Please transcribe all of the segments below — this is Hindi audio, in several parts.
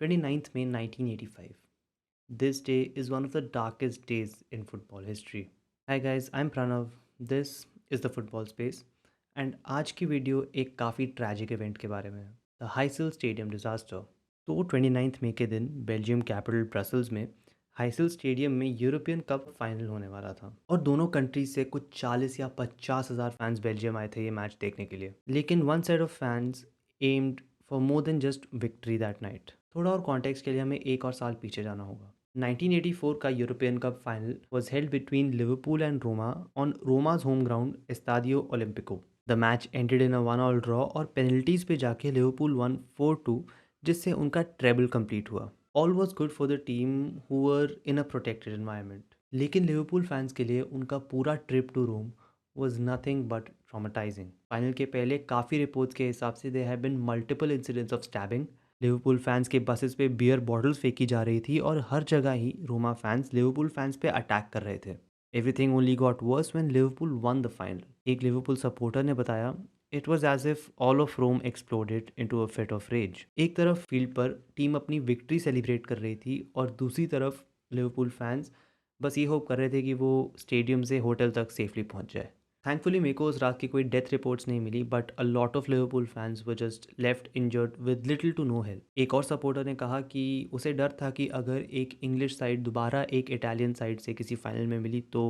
29th May 1985. This day is one of the darkest days in football history. Hi guys, I'm Pranav. This is the Football Space and आज की वीडियो एक काफ़ी ट्रैजिक इवेंट के बारे में है, द हाइसिल स्टेडियम डिज़ास्टर। तो 29 मई के दिन बेल्जियम कैपिटल ब्रसल्स में हाइसिल स्टेडियम में यूरोपियन कप फाइनल होने वाला था और दोनों कंट्रीज से कुछ 40 या 50,000 फैंस बेल्जियम आए थे ये मैच देखने के लिए। लेकिन one side of fans aimed for more than just victory that night. थोड़ा और कॉन्टेक्स्ट के लिए हमें एक और साल पीछे जाना होगा। 1984 का European cup final was held between Liverpool and Roma on Roma's home ground Estadio Olimpico. The match ended in a 1-all draw और पेनल्टीज पे जाके लिवरपूल वन 4-2 जिससे उनका ट्रेबल कंप्लीट हुआ। All was good for the team who were in a protected environment. लेकिन लिवरपूल फैंस के लिए उनका पूरा trip to Rome was nothing but traumatizing. Final के पहले काफ़ी रिपोर्ट्स के हिसाब से there have been multiple incidents of stabbing. Liverpool fans के बसेस पे बियर बॉटल्स फेंकी जा रही थी और हर जगह ही रोमा फैंस लिवरपूल फैंस पे अटैक कर रहे थे। Everything only got worse when Liverpool won the final. एक लिवरपूल सपोर्टर ने बताया, it was as if all of Rome exploded into a fit of rage. एक तरफ फील्ड पर टीम अपनी विक्ट्री सेलिब्रेट कर रही थी और दूसरी तरफ लिवरपूल फैंस बस ये होप कर रहे थे कि वो स्टेडियम से होटल तक सेफली पहुंच जाए। थैंकफुली मेरे को उस रात की कोई डेथ रिपोर्ट्स नहीं मिली, but a lot of Liverpool fans were just left injured with little to no help. एक और सपोर्टर ने कहा कि उसे डर था कि अगर एक इंग्लिश साइड दोबारा एक इटालियन साइड से किसी फाइनल में मिली तो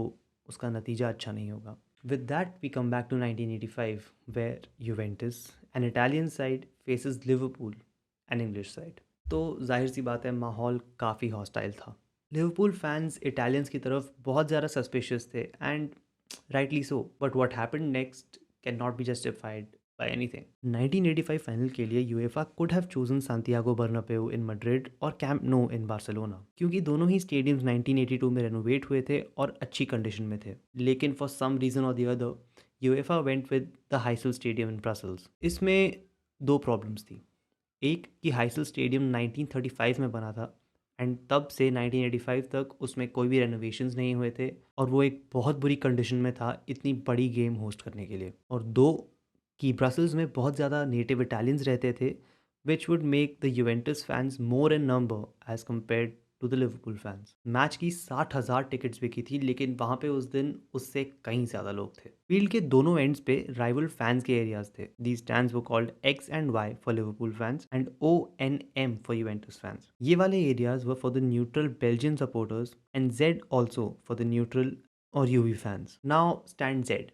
उसका नतीजा अच्छा नहीं होगा। With that we come back to 1985 where Juventus an Italian side faces Liverpool an English side. तो जाहिर सी बात है माहौल काफ़ी हॉस्टाइल था। लिवरपूल फैंस इटालियंस की तरफ बहुत ज़्यादा सस्पिशियस थे and rightly so, but what happened next cannot be justified by anything. 1985 final के लिए UEFA could have chosen Santiago Bernabeu in Madrid और Camp Nou in Barcelona क्योंकि दोनों ही स्टेडियम्स 1982 में रेनोवेट हुए थे और अच्छी कंडीशन में थे। लेकिन फॉर सम रीज़न और the other UEFA went with the Heysel stadium in Brussels. इसमें दो प्रॉब्लम्स थी। एक कि हाइसल स्टेडियम 1935 में बना था एंड तब से 1985 तक उसमें कोई भी रेनोवेशंस नहीं हुए थे और वो एक बहुत बुरी कंडीशन में था इतनी बड़ी गेम होस्ट करने के लिए। और दो कि ब्रसल्स में बहुत ज़्यादा नेटिव इटालियंस रहते थे which would make the Juventus fans more in number as compared to the Liverpool fans. Match की 60,000 टिकट्स बिकी थी लेकिन वहाँ पे उस दिन उससे कहीं ज़्यादा लोग थे। फील्ड के दोनों एंड्स पे राइवल फैंस के एरियाज थे। दी स्टैंड्स वो called X and Y for Liverpool fans and O N M for Juventus fans. ये वाले areas were for the neutral Belgian supporters and Z also for the neutral और Juve fans. Now stand Z.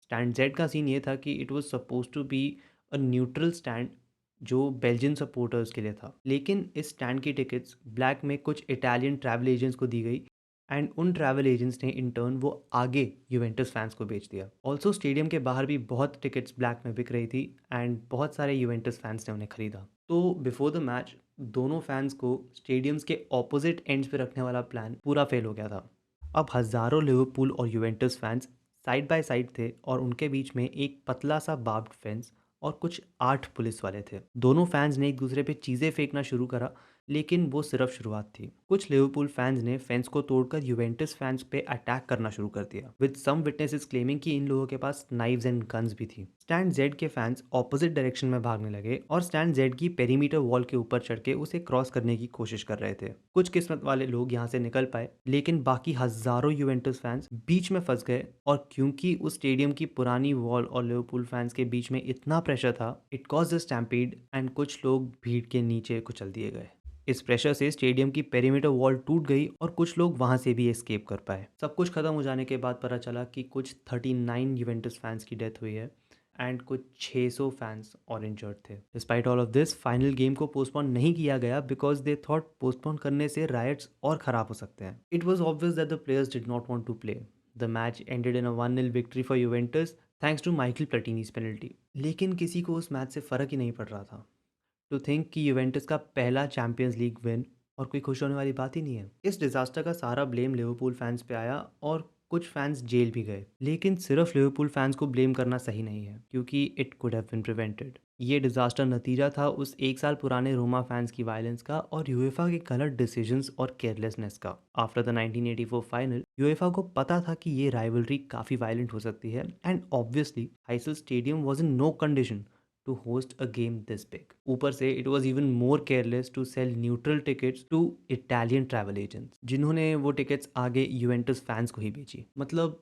Stand Z का सीन ये था कि it was suppose to be a neutral stand जो बेल्जियन सपोर्टर्स के लिए था। लेकिन इस स्टैंड की टिकट्स ब्लैक में कुछ इटालियन ट्रैवल एजेंट्स को दी गई एंड उन ट्रैवल एजेंट्स ने इन टर्न वो आगे यूवेंटस फैंस को बेच दिया। ऑल्सो स्टेडियम के बाहर भी बहुत टिकट्स ब्लैक में बिक रही थी एंड बहुत सारे यूवेंटस फैंस ने उन्हें खरीदा। तो बिफोर द मैच दोनों फैंस को स्टेडियम्स के ऑपोजिट एंड्स पे रखने वाला प्लान पूरा फेल हो गया था। अब हज़ारों लिवरपूल और Juventus fans side by side थे और उनके बीच में एक पतला सा बार्ब्ड फेंस और कुछ 8 पुलिस वाले थे। दोनों फैंस ने एक दूसरे पे चीज़ें फेंकना शुरू करा लेकिन वो सिर्फ शुरुआत थी। कुछ लिवरपूल फैंस ने फेंस को तोड़कर यूवेंटस फैंस पे अटैक करना शुरू कर दिया विद सम विटनेसेस क्लेमिंग कि इन लोगों के पास नाइव्स एंड गन्स भी थी। स्टैंड जेड के फैंस ऑपोजिट डायरेक्शन में भागने लगे और स्टैंड जेड की पेरीमीटर वॉल के ऊपर चढ़ के उसे क्रॉस करने की कोशिश कर रहे थे। कुछ किस्मत वाले लोग यहाँ से निकल पाए लेकिन बाकी हजारों यूवेंटस फैंस बीच में फंस गए और क्योंकि उस स्टेडियम की पुरानी वॉल और लिवरपूल फैंस के बीच में इतना प्रेशर था it cause the stampede and कुछ लोग भीड़ के नीचे कुचल दिए गए। इस प्रेशर से स्टेडियम की पेरीमीटर वॉल टूट गई और कुछ लोग वहां से भी एस्केप कर पाए। सब कुछ खत्म हो जाने के बाद पता चला कि कुछ 39 यूवेंटस फैंस की डेथ हुई है एंड कुछ 600 फैंस और इंजर्ड थे। Despite all of this final game को पोस्टपोन नहीं किया गया बिकॉज दे थॉट पोस्टपोन करने से राइट्स और खराब हो सकते हैं। It was obvious that the players did not want to play. The match ended in a 1-0 victory for Juventus thanks to Michael Platini's penalty. लेकिन किसी को उस मैच से फ़र्क ही नहीं पड़ रहा था। टू थिंक कि यूवेंटस का पहला चैंपियंस लीग विन और कोई खुश होने वाली बात ही नहीं है। इस डिजास्टर का सारा ब्लेम लिवरपूल फैंस पे आया और कुछ फैंस जेल भी गए। लेकिन सिर्फ लिवरपूल फैंस को ब्लेम करना सही नहीं है क्योंकि it could have been prevented. ये डिजास्टर नतीजा था उस एक साल पुराने रोमा फैंस की वायलेंस का और यूएफा के गलत डिसीजंस और केयरलेसनेस का। आफ्टर द 1984 फाइनल यूएफा को पता था कि ये राइवलरी काफी वायलेंट हो सकती है and obviously Heysel stadium was in no condition to host a game this big. ऊपर से it was even more careless to sell neutral tickets to Italian travel agents, जिन्होंने वो टिकट्स आगे यूवेंटस फैंस को ही बेची. मतलब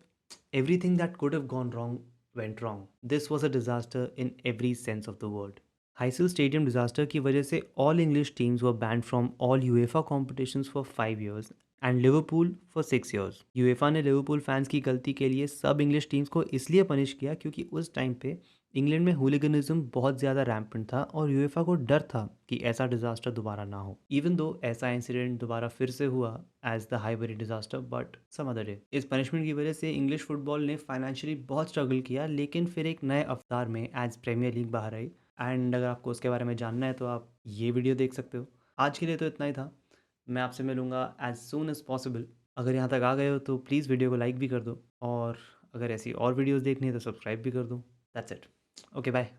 everything that could have gone wrong went wrong. This was a disaster in every sense of the word. Heysel stadium disaster की वजह से all English teams were banned from all UEFA competitions for 5 years and Liverpool for 6 years. UEFA ने लिवरपूल फैंस की गलती के लिए सब इंग्लिश टीम्स को इसलिए पनिश किया क्योंकि उस टाइम पे इंग्लैंड में हुलिगनिज्म बहुत ज़्यादा रैम्पेंट था और यूएफा को डर था कि ऐसा डिजास्टर दोबारा ना हो. इवन दो ऐसा इंसिडेंट दोबारा फिर से हुआ as the Highbury disaster, but some other day. इस पनिशमेंट की वजह से इंग्लिश फुटबॉल ने फाइनेंशियली बहुत स्ट्रगल किया, लेकिन फिर एक नए अवतार में एज प्रीमियर लीग बाहर आई. एंड अगर आपको उसके बारे में जानना है तो आप ये वीडियो देख सकते हो. आज के लिए तो इतना ही था. मैं आपसे मिलूँगा एज सून एज़ पॉसिबल. अगर यहाँ तक आ गए हो तो प्लीज़ वीडियो को लाइक भी कर दो, और अगर ऐसी और वीडियोज़ देखनी है तो सब्सक्राइब भी कर दो. That's it. Okay, bye.